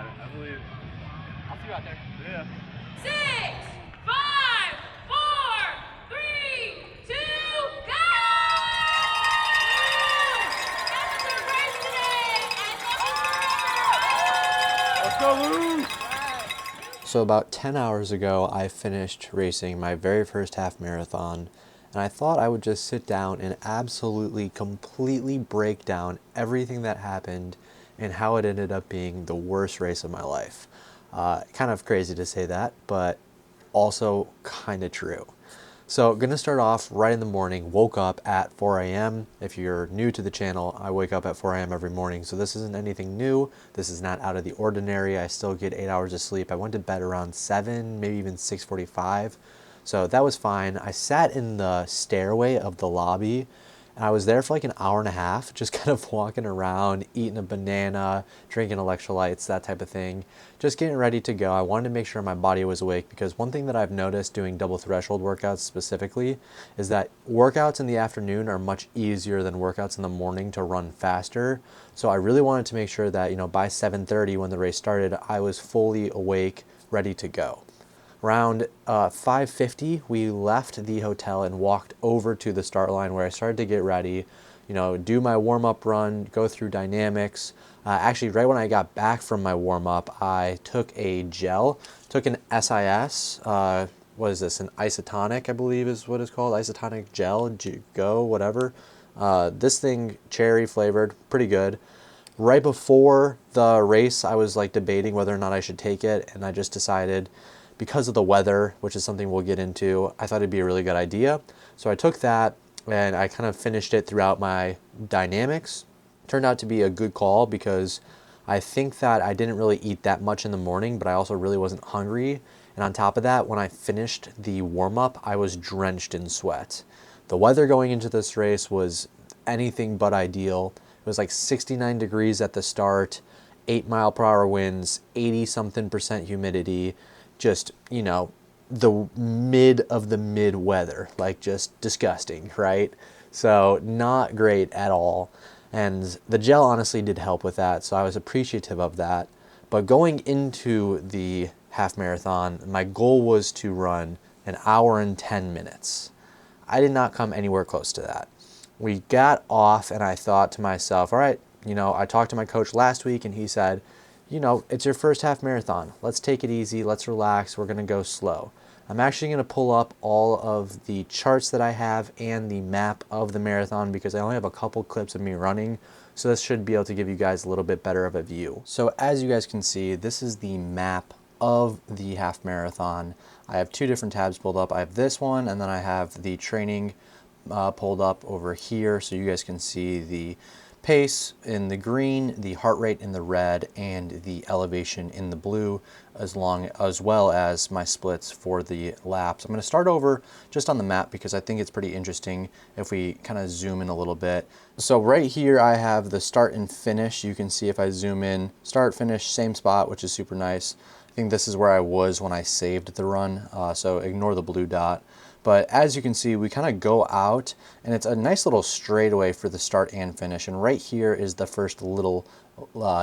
got it. I believe. I'll see you out there. Yeah. 6, 5, 4, 3, 2, go! That was our race today, and Let's go, Lou! So about 10 hours ago, I finished racing my very first half marathon, and I thought I would just sit down and absolutely, completely break down everything that happened and how it ended up being the worst race of my life. Kind of crazy to say that, but also kind of true. So gonna start off right in the morning, woke up at 4 a.m. If you're new to the channel, I wake up at 4 a.m. every morning, so this isn't anything new. This is not out of the ordinary. I still get 8 hours of sleep. I went to bed around 7, maybe even 6:45. So that was fine. I sat in the stairway of the lobby, and I was there for like an hour and a half, just kind of walking around, eating a banana, drinking electrolytes, that type of thing. Just getting ready to go. I wanted to make sure my body was awake, because one thing that I've noticed doing double threshold workouts specifically is that workouts in the afternoon are much easier than workouts in the morning to run faster. So I really wanted to make sure that, by 7:30 when the race started, I was fully awake, ready to go. Around 5:50, we left the hotel and walked over to the start line where I started to get ready, do my warm-up run, go through dynamics. Actually, right when I got back from my warm-up, I took a gel, took an SIS, what is this, an isotonic, I believe is what it's called, isotonic gel, go, whatever. This thing, cherry flavored, pretty good. Right before the race, I was like debating whether or not I should take it, and I just decided, because of the weather, which is something we'll get into, I thought it'd be a really good idea. So I took that and I kind of finished it throughout my dynamics. Turned out to be a good call, because I think that I didn't really eat that much in the morning, but I also really wasn't hungry. And on top of that, when I finished the warm-up, I was drenched in sweat. The weather going into this race was anything but ideal. It was like 69 degrees at the start, 8-mile-per-hour winds, 80-something% humidity. Just, the mid of the mid weather, like just disgusting, right? So not great at all. And the gel honestly did help with that, so I was appreciative of that. But going into the half marathon, my goal was to run an hour and 10 minutes. I did not come anywhere close to that. We got off and I thought to myself, all right, I talked to my coach last week and he said, it's your first half marathon. Let's take it easy. Let's relax. We're going to go slow. I'm actually going to pull up all of the charts that I have and the map of the marathon, because I only have a couple clips of me running. So this should be able to give you guys a little bit better of a view. So as you guys can see, this is the map of the half marathon. I have two different tabs pulled up. I have this one, and then I have the training pulled up over here, so you guys can see the pace in the green, the heart rate in the red, and the elevation in the blue, as well as my splits for the laps. I'm going to start over just on the map because I think it's pretty interesting if we kind of zoom in a little bit. So right here I have the start and finish. You can see if I zoom in, start, finish, same spot, which is super nice. I think this is where I was when I saved the run, so ignore the blue dot. But as you can see, we kind of go out, and it's a nice little straightaway for the start and finish. And right here is the first little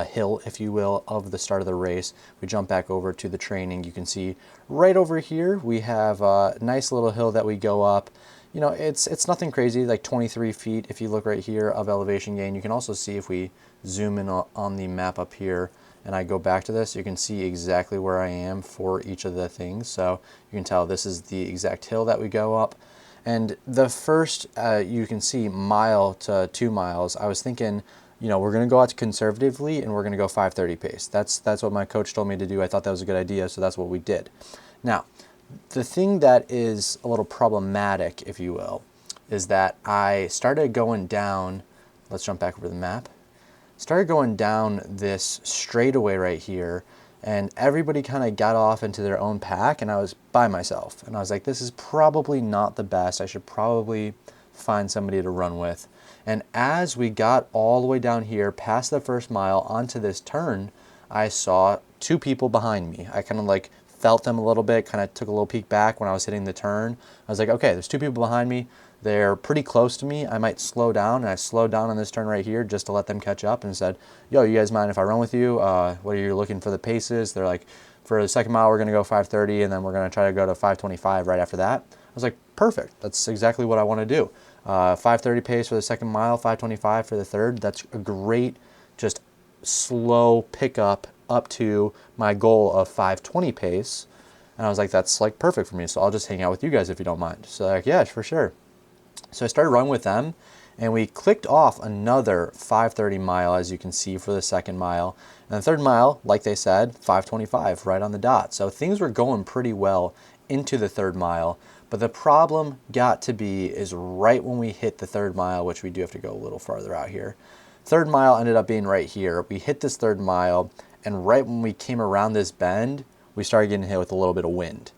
hill, if you will, of the start of the race. We jump back over to the training. You can see right over here, we have a nice little hill that we go up. It's nothing crazy, like 23 feet if you look right here of elevation gain. You can also see if we zoom in on the map up here, and I go back to this, you can see exactly where I am for each of the things. So you can tell this is the exact hill that we go up. And the first, you can see mile to 2 miles, I was thinking, we're going to go out conservatively and we're going to go 5:30 pace. That's what my coach told me to do. I thought that was a good idea, so that's what we did. Now, the thing that is a little problematic, if you will, is that I started going down, let's jump back over the map, started going down this straightaway right here, and everybody kind of got off into their own pack, and I was by myself. And I was like, this is probably not the best. I should probably find somebody to run with. And as we got all the way down here, past the first mile, onto this turn, I saw two people behind me. I kind of like felt them a little bit, kind of took a little peek back when I was hitting the turn. I was like, okay, there's 2 people behind me. They're pretty close to me. I might slow down. And I slowed down on this turn right here just to let them catch up and said, yo, you guys mind if I run with you? What are you looking for the paces? They're like, for the second mile, we're going to go 5:30, and then we're going to try to go to 5:25 right after that. I was like, perfect. That's exactly what I want to do. 5:30 pace for the second mile, 5:25 for the third. That's a great, just slow pickup up to my goal of 5:20 pace. And I was like, that's like perfect for me. So I'll just hang out with you guys if you don't mind. So like, yeah, for sure. So I started running with them, and we clicked off another 5:30 mile, as you can see, for the second mile. And the third mile, like they said, 5:25 right on the dot. So things were going pretty well into the third mile. But the problem got to be is right when we hit the third mile, which we do have to go a little farther out here. Third mile ended up being right here. We hit this third mile, and right when we came around this bend, we started getting hit with a little bit of wind.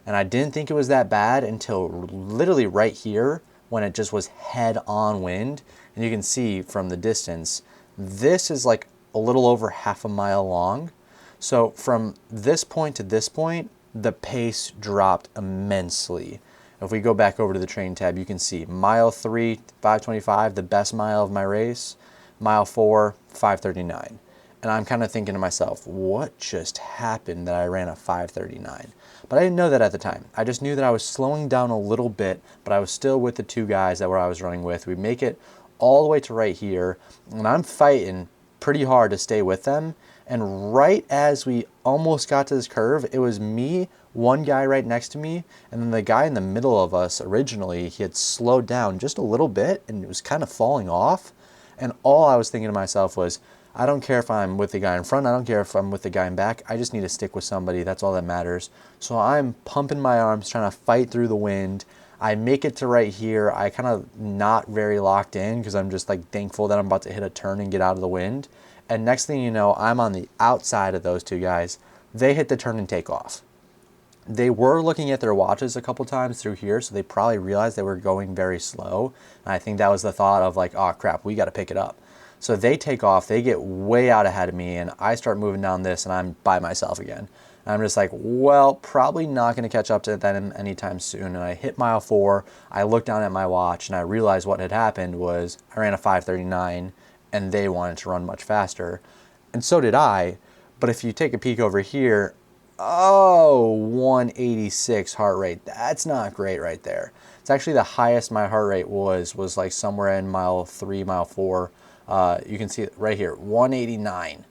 And I didn't think it was that bad until literally right here when it just was head-on wind. And you can see from the distance, this is like a little over half a mile long. So from this point to this point, the pace dropped immensely. If we go back over to the train tab, you can see mile 3, 5:25, the best mile of my race. Mile 4, 5:39. And I'm kind of thinking to myself, what just happened that I ran a 5:39? But I didn't know that at the time. I just knew that I was slowing down a little bit, but I was still with the 2 guys that I was running with. We make it all the way to right here, and I'm fighting pretty hard to stay with them. And right as we almost got to this curve, it was me, one guy right next to me, and then the guy in the middle of us originally, he had slowed down just a little bit, and it was kind of falling off. And all I was thinking to myself was, I don't care if I'm with the guy in front. I don't care if I'm with the guy in back. I just need to stick with somebody. That's all that matters. So I'm pumping my arms, trying to fight through the wind. I make it to right here. I kind of not very locked in because I'm just like thankful that I'm about to hit a turn and get out of the wind. And next thing you know, I'm on the outside of those 2 guys. They hit the turn and take off. They were looking at their watches a couple times through here, so they probably realized they were going very slow. And I think that was the thought of like, oh crap, we got to pick it up. So they take off, they get way out ahead of me, and I start moving down this, and I'm by myself again. And I'm just like, well, probably not going to catch up to them anytime soon. And I hit mile 4, I look down at my watch, and I realized what had happened was I ran a 5:39, and they wanted to run much faster. And so did I, but if you take a peek over here, oh, 186 heart rate. That's not great right there. It's actually the highest my heart rate was like somewhere in mile 3, mile 4. You can see it right here, 189.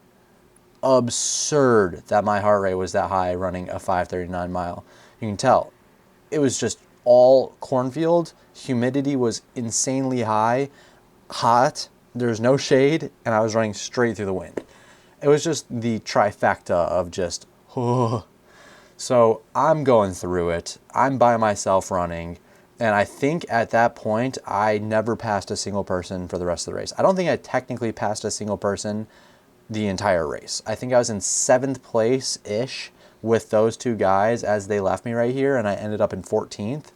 Absurd that my heart rate was that high running a 5:39 mile. You can tell it was just all cornfield. Humidity was insanely high, hot. There's no shade, and I was running straight through the wind. It was just the trifecta of just, oh. So I'm going through it. I'm by myself running. And I think at that point, I never passed a single person for the rest of the race. I don't think I technically passed a single person the entire race. I think I was in 7th place-ish with those 2 guys as they left me right here, and I ended up in 14th.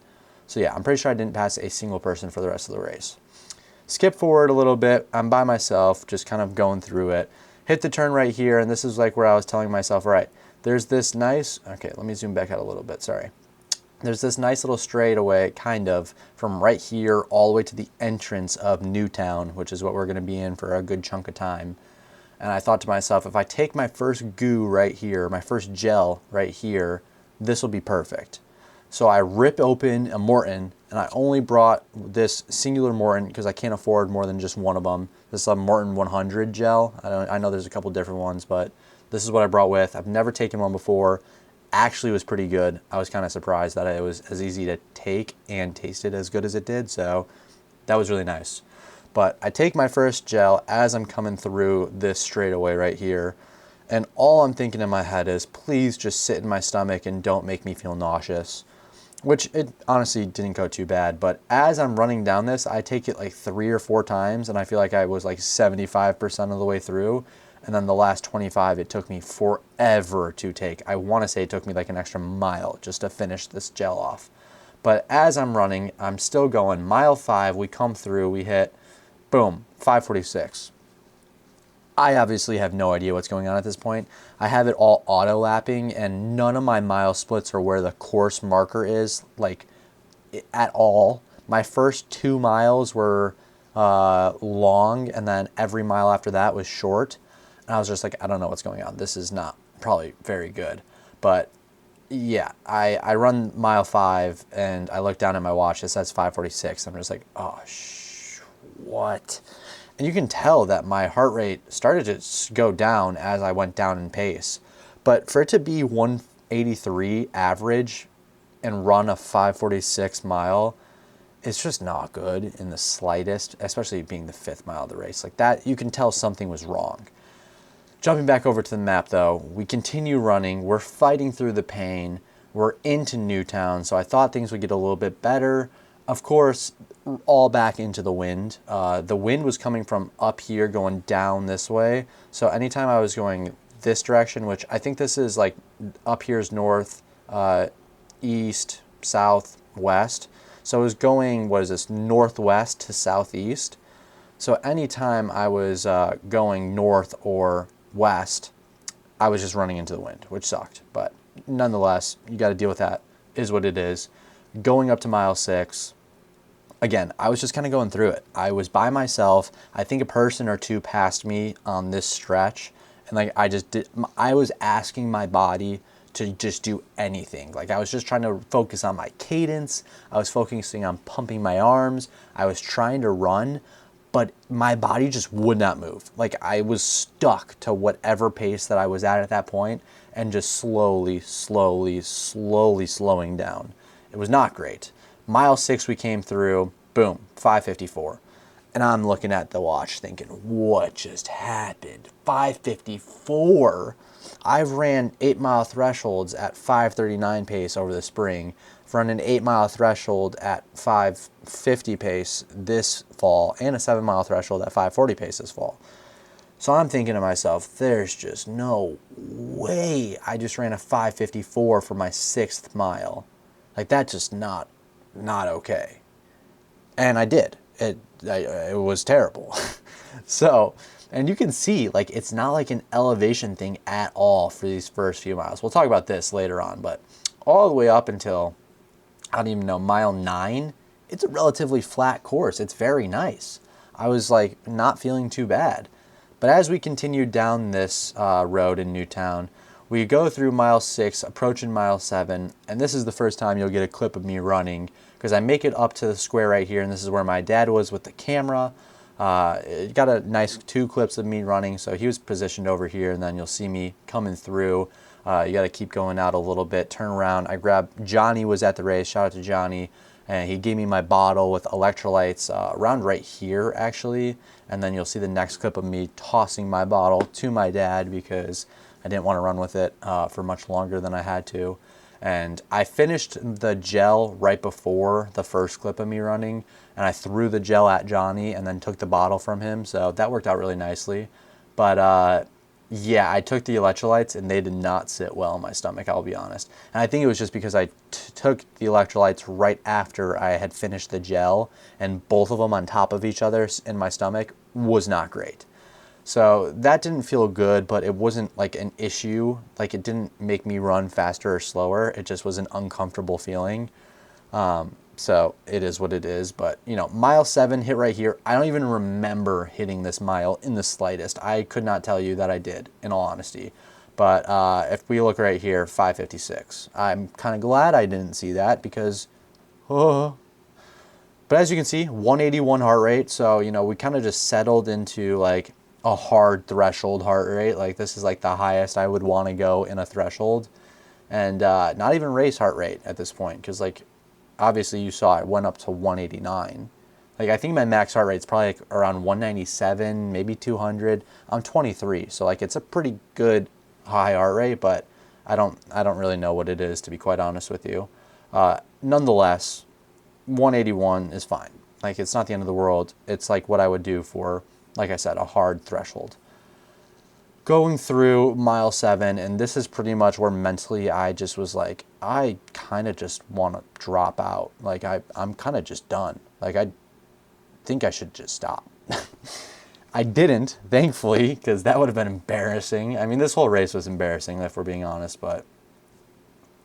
So yeah, I'm pretty sure I didn't pass a single person for the rest of the race. Skip forward a little bit. I'm by myself, just kind of going through it. Hit the turn right here, and this is like where I was telling myself, all right, there's this nice, okay, let me zoom back out a little bit, sorry. There's this nice little straightaway, kind of, from right here all the way to the entrance of Newtown, which is what we're going to be in for a good chunk of time. And I thought to myself, if I take my first goo right here, my first gel right here, this will be perfect. So I rip open a Morton, and I only brought this singular Morton because I can't afford more than just one of them. This is a Morton 100 gel. I know there's a couple different ones, but this is what I brought with. I've never taken one before. Actually was pretty good. I was kind of surprised that it was as easy to take and tasted as good as it did, so that was really nice. But I take my first gel as I'm coming through this straightaway right here, and all I'm thinking in my head is, please just sit in my stomach and don't make me feel nauseous, which it honestly didn't go too bad. But as I'm running down this, I take it like 3 or 4 times, and I feel like I was like 75% of the way through. And then the last 25, it took me forever to take. I want to say it took me like an extra mile just to finish this gel off. But as I'm running, I'm still going. Mile 5, we come through, we hit, boom, 5:46. I obviously have no idea what's going on at this point. I have it all auto lapping, and none of my mile splits are where the course marker is, like, at all. My first 2 miles were long, and then every mile after that was short. And I was just like, I don't know what's going on. This is not probably very good. But yeah, I run mile 5, and I look down at my watch. It says 5:46. I'm just like, oh, what? And you can tell that my heart rate started to go down as I went down in pace. But for it to be 183 average and run a 5:46 mile, it's just not good in the slightest, especially being the 5th mile of the race. Like that, you can tell something was wrong. Jumping back over to the map though, we continue running. We're fighting through the pain. We're into Newtown, so I thought things would get a little bit better. Of course, all back into the wind. The wind was coming from up here going down this way. So anytime I was going this direction, which I think this is like up here's north, east, south, west. So it was going, what is this, northwest to southeast. So anytime I was going north or west, I was just running into the wind, which sucked. But nonetheless, you got to deal with that. Is what it is. Going up to mile 6, again, I was just kind of going through it. I was by myself. I think a person or two passed me on this stretch. And like I was asking my body to just do anything. Like I was just trying to focus on my cadence. I was focusing on pumping my arms. I was trying to run, but my body just would not move. Like I was stuck to whatever pace that I was at that point, and just slowly slowing down. It was not great. Mile 6 we came through, boom, 5:54. And I'm looking at the watch thinking, what just happened? 5:54? I've ran 8-mile thresholds at 5:39 pace over the spring. I've run an 8-mile threshold at 5:50 pace this fall, and a 7-mile threshold at 5:40 pace this fall. So I'm thinking to myself, there's just no way I just ran a 5:54 for my 6th mile. Like that's just not okay. And I did. It was terrible. So, and you can see, like, it's not like an elevation thing at all for these first few miles. We'll talk about this later on, but all the way up until, I don't even know, mile 9, it's a relatively flat course. It's very nice. I was, like, not feeling too bad. But as we continued down this road in Newtown, we go through mile 6, approaching mile 7, and this is the first time you'll get a clip of me running, because I make it up to the square right here, and this is where my dad was with the camera. It got a nice 2 clips of me running, so he was positioned over here, and then you'll see me coming through. You got to keep going out a little bit, turn around. I grabbed, Johnny was at the race, shout out to Johnny, and he gave me my bottle with electrolytes around right here, actually, and then you'll see the next clip of me tossing my bottle to my dad because I didn't want to run with it for much longer than I had to. And I finished the gel right before the first clip of me running, and I threw the gel at Johnny and then took the bottle from him, so that worked out really nicely. But yeah, I took the electrolytes and they did not sit well in my stomach, I'll be honest. And I think it was just because I took the electrolytes right after I had finished the gel, and both of them on top of each other in my stomach was not great. So that didn't feel good, but it wasn't like an issue. Like it didn't make me run faster or slower. It just was an uncomfortable feeling. So it is what it is. But, you know, mile 7 hit right here. I don't even remember hitting this mile in the slightest. I could not tell you that I did, in all honesty. But if we look right here, 5:56. I'm kind of glad I didn't see that because, oh. But as you can see, 181 heart rate. So, you know, we kind of just settled into like a hard threshold heart rate. Like this is like the highest I would want to go in a threshold, and not even race heart rate at this point, because like obviously you saw it went up to 189. Like I think my max heart rate is probably like around 197, maybe 200. I'm 23, so like it's a pretty good high heart rate, but I don't really know what it is, to be quite honest with you. Nonetheless, 181 is fine. Like it's not the end of the world. It's like what I would do for, like I said, a hard threshold. Going through mile 7, and this is pretty much where mentally I just was like, I kind of just want to drop out. Like I'm kind of just done. Like I think I should just stop. I didn't, thankfully, because that would have been embarrassing. I mean, this whole race was embarrassing, if we're being honest, but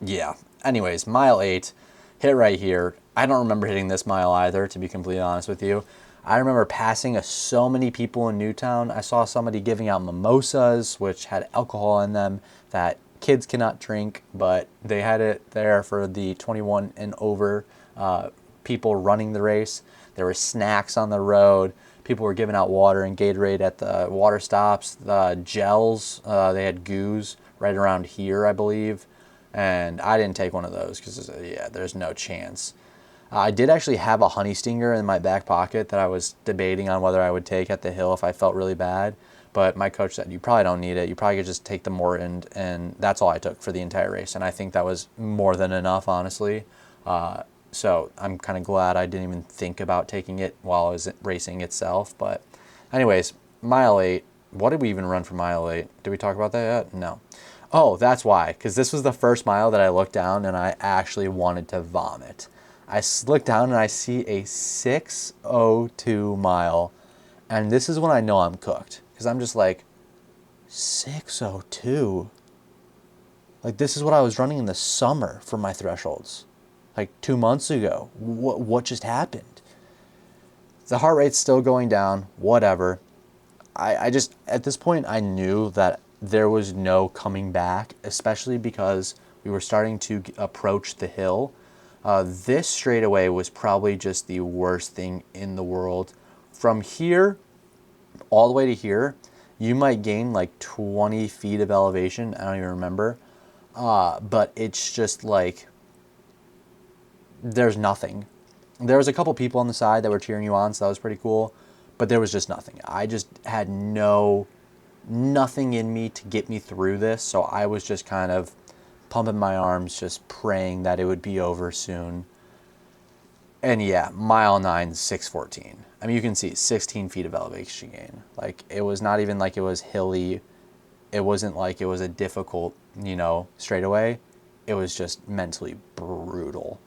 yeah. Anyways, mile 8, hit right here. I don't remember hitting this mile either, to be completely honest with you. I remember passing so many people in Newtown. I saw somebody giving out mimosas, which had alcohol in them that kids cannot drink, but they had it there for the 21 and over people running the race. There were snacks on the road. People were giving out water and Gatorade at the water stops. The gels, they had goos right around here, I believe. And I didn't take one of those because, yeah, there's no chance. I did actually have a honey stinger in my back pocket that I was debating on whether I would take at the hill if I felt really bad. But my coach said, you probably don't need it. You probably could just take the Morton, and that's all I took for the entire race. And I think that was more than enough, honestly. So I'm kind of glad I didn't even think about taking it while I was racing itself. But anyways, mile 8. What did we even run for mile 8? Did we talk about that yet? No. Oh, that's why. Because this was the first mile that I looked down and I actually wanted to vomit. I look down and I see a 6:02 mile. And this is when I know I'm cooked. Because I'm just like, 6:02? Like, this is what I was running in the summer for my thresholds. Like 2 months ago. What just happened? The heart rate's still going down. Whatever. I just, at this point, I knew that there was no coming back, especially because we were starting to approach the hill. This straightaway was probably just the worst thing in the world. From here all the way to here, you might gain like 20 feet of elevation. I don't even remember. But it's just like, there's nothing. There was a couple people on the side that were cheering you on, so that was pretty cool. But there was just nothing. I just had nothing in me to get me through this. So I was just kind of pumping my arms, just praying that it would be over soon. And yeah, mile 9, 6:14. I mean, you can see 16 feet of elevation gain. Like, it was not even like it was hilly. It wasn't like it was a difficult, straightaway. It was just mentally brutal.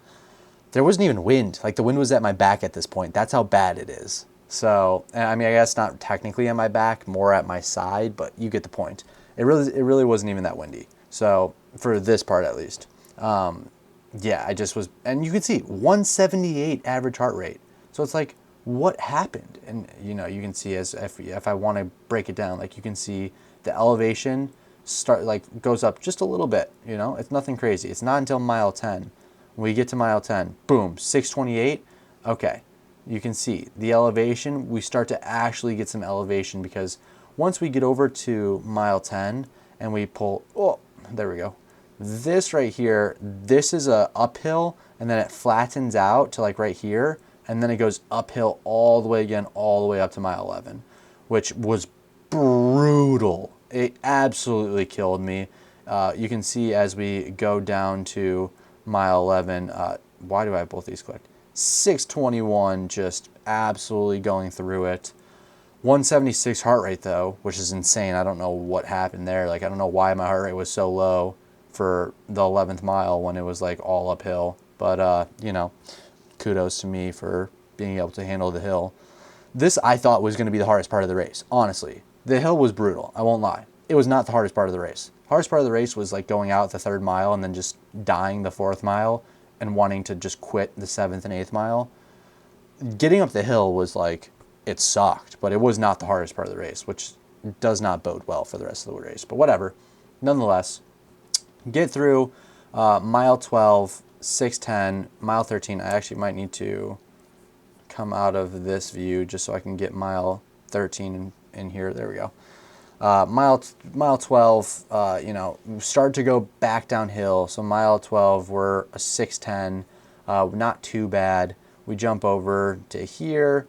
There wasn't even wind. Like, the wind was at my back at this point. That's how bad it is. So, I mean, I guess not technically at my back, more at my side, but you get the point. It really wasn't even that windy. So, for this part at least. Yeah, I just was, and you can see 178 average heart rate. So it's like, what happened? And you can see, as if I want to break it down, like, you can see the elevation goes up just a little bit. It's nothing crazy. It's not until mile 10. When we get to mile 10, boom, 628. Okay, you can see the elevation. We start to actually get some elevation, because once we get over to mile 10 and we pull, oh, there we go. This right here, this is a uphill, and then it flattens out to like right here, and then it goes uphill all the way again, all the way up to mile 11, which was brutal. It absolutely killed me. You can see as we go down to mile 11, why do I have both these clicked? 621, just absolutely going through it. 176 heart rate though, which is insane. I don't know what happened there. Like, I don't know why my heart rate was so low for the 11th mile when it was like all uphill. But, kudos to me for being able to handle the hill. This I thought was going to be the hardest part of the race, honestly. The hill was brutal, I won't lie. It was not the hardest part of the race. Hardest part of the race was like going out the 3rd mile and then just dying the 4th mile and wanting to just quit the 7th and 8th mile. Getting up the hill was like, it sucked, but it was not the hardest part of the race, which does not bode well for the rest of the race. But whatever. Nonetheless, get through mile 12, 6:10, mile 13. I actually might need to come out of this view just so I can get mile 13 in here. There we go. Mile 12, start to go back downhill. So mile 12, we're a 6:10, not too bad. We jump over to here.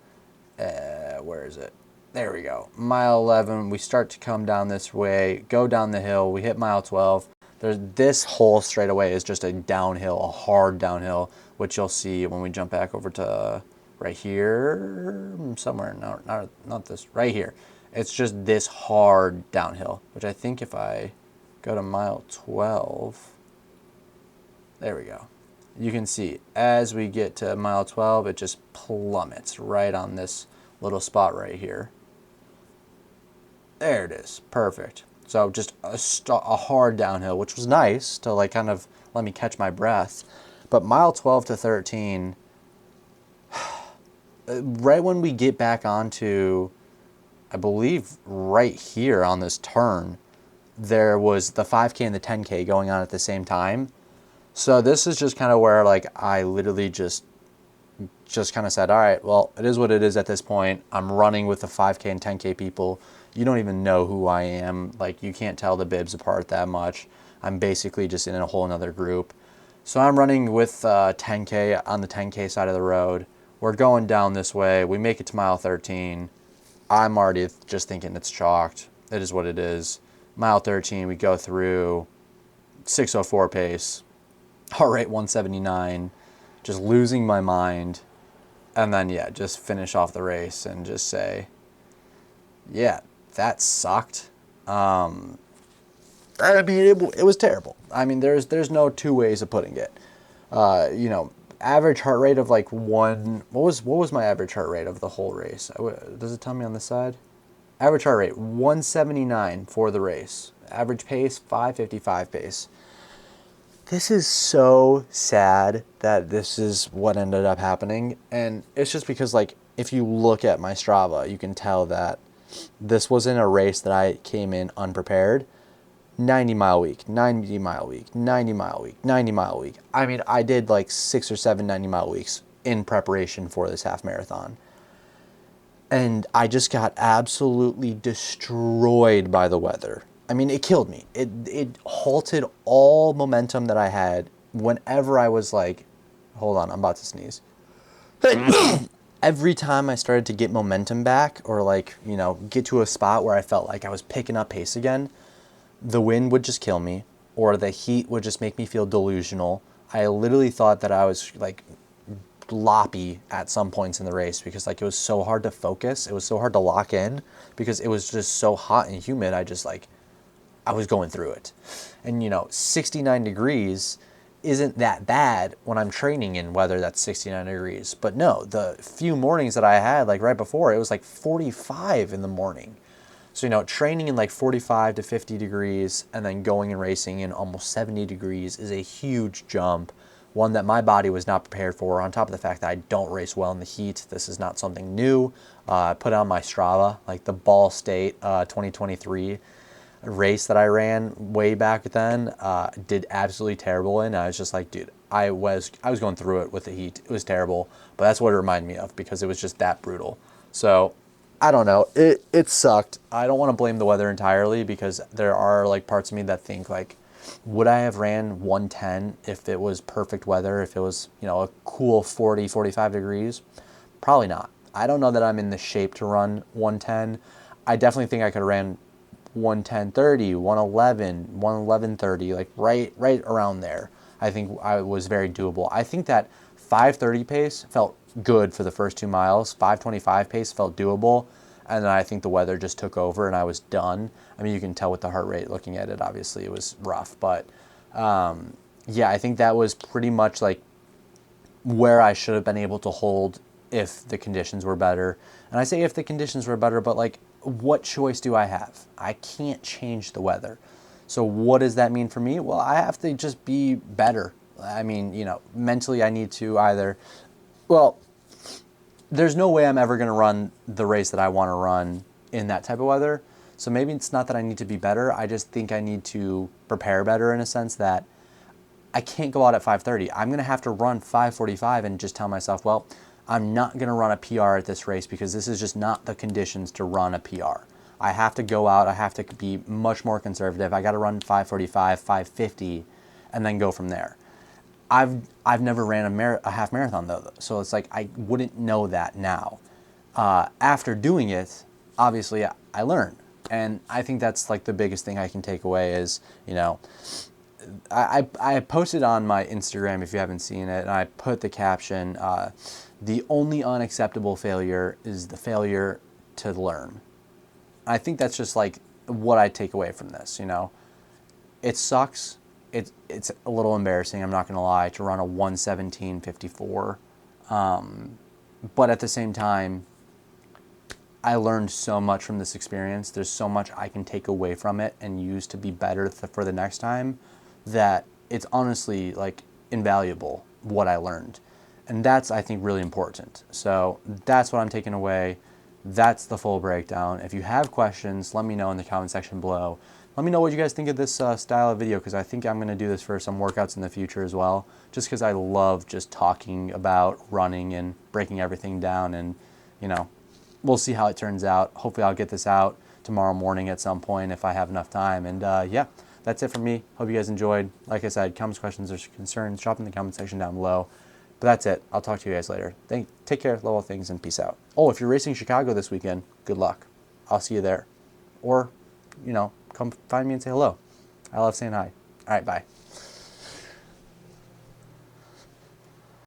Where is it? There we go. Mile 11, we start to come down this way, go down the hill. We hit mile 12. This whole straightaway is just a downhill, a hard downhill, which you'll see when we jump back over to right here, somewhere. No, not this, right here. It's just this hard downhill, which I think if I go to mile 12, there we go. You can see as we get to mile 12, it just plummets right on this little spot right here. There it is. Perfect. So just a hard downhill, which was nice to like kind of let me catch my breath. But mile 12 to 13, right when we get back onto, I believe right here on this turn, there was the 5K and the 10K going on at the same time. So this is just kind of where like I literally just kind of said, all right, well, it is what it is at this point. I'm running with the 5K and 10K people. You don't even know who I am. Like, you can't tell the bibs apart that much. I'm basically just in a whole nother group. So I'm running with 10K on the 10K side of the road. We're going down this way. We make it to mile 13. I'm already just thinking it's chalked. It is what it is. Mile 13, we go through 6:04 pace, heart rate 179, just losing my mind. And then, yeah, just finish off the race and just say, yeah, that sucked. I mean, it was terrible. I mean, there's no two ways of putting it. Average heart rate of like one. What was my average heart rate of the whole race? Does it tell me on the side? Average heart rate 179 for the race. Average pace 5:55 pace. This is so sad that this is what ended up happening. And it's just because, like, if you look at my Strava, you can tell that this wasn't a race that I came in unprepared. 90-mile week, 90-mile week, 90-mile week, 90-mile week. I mean, I did like 6 or 7 90-mile weeks in preparation for this half marathon. And I just got absolutely destroyed by the weather. I mean, it killed me. It halted all momentum that I had whenever I was like, hold on, I'm about to sneeze. Every time I started to get momentum back or like, get to a spot where I felt like I was picking up pace again, the wind would just kill me or the heat would just make me feel delusional. I literally thought that I was like loppy at some points in the race because like it was so hard to focus. It was so hard to lock in because it was just so hot and humid. I was going through it. And 69 degrees isn't that bad when I'm training in weather that's 69 degrees. But no, the few mornings that I had, like right before, it was like 45 in the morning. So, training in like 45 to 50 degrees and then going and racing in almost 70 degrees is a huge jump. One that my body was not prepared for, on top of the fact that I don't race well in the heat. This is not something new. I put on my Strava, like the Ball State 2023 race that I ran way back then, did absolutely terrible in. I was just like, dude, I was going through it with the heat. It was terrible, but that's what it reminded me of because it was just that brutal. So I don't know. It sucked. I don't want to blame the weather entirely because there are like parts of me that think like, would I have ran 110 if it was perfect weather, if it was, a cool 40, 45 degrees? Probably not. I don't know that I'm in the shape to run 110. I definitely think I could have ran 110.30, 111, 111.30, like right around there. I think I was very doable. I think that 5:30 pace felt good for the first 2 miles. 5:25 pace felt doable. And then I think the weather just took over and I was done. I mean, you can tell with the heart rate looking at it, obviously it was rough. But yeah, I think that was pretty much like where I should have been able to hold if the conditions were better. And I say if the conditions were better, but like, what choice do I have? I can't change the weather. So what does that mean for me? Well, I have to just be better. I mean, mentally I need to either, well, there's no way I'm ever going to run the race that I want to run in that type of weather. So maybe it's not that I need to be better. I just think I need to prepare better in a sense that I can't go out at 5:30. I'm going to have to run 5:45 and just tell myself, well, I'm not going to run a PR at this race because this is just not the conditions to run a PR. I have to go out. I have to be much more conservative. I got to run 5:45, 5:50, and then go from there. I've never ran a half marathon though, so it's like I wouldn't know that now. After doing it, obviously I learned, and I think that's like the biggest thing I can take away is I posted on my Instagram if you haven't seen it, and I put the caption, the only unacceptable failure is the failure to learn. I think that's just like what I take away from this, It sucks. It's a little embarrassing, I'm not going to lie, to run a 117.54. But at the same time, I learned so much from this experience. There's so much I can take away from it and use to be better for the next time, that it's honestly like invaluable what I learned. And that's, I think, really important. So that's what I'm taking away. That's the full breakdown. If you have questions, let me know in the comment section below. Let me know what you guys think of this style of video, because I think I'm going to do this for some workouts in the future as well, just because I love just talking about running and breaking everything down. And, you know, we'll see how it turns out. Hopefully I'll get this out tomorrow morning at some point if I have enough time. And yeah, that's it from me. Hope you guys enjoyed. Like I said, comments, questions, or concerns, drop in the comment section down below. But that's it. I'll talk to you guys later. Take care, love all things, and peace out. Oh, if you're racing Chicago this weekend, good luck. I'll see you there. Or, you know, come find me and say hello. I love saying hi. All right, bye.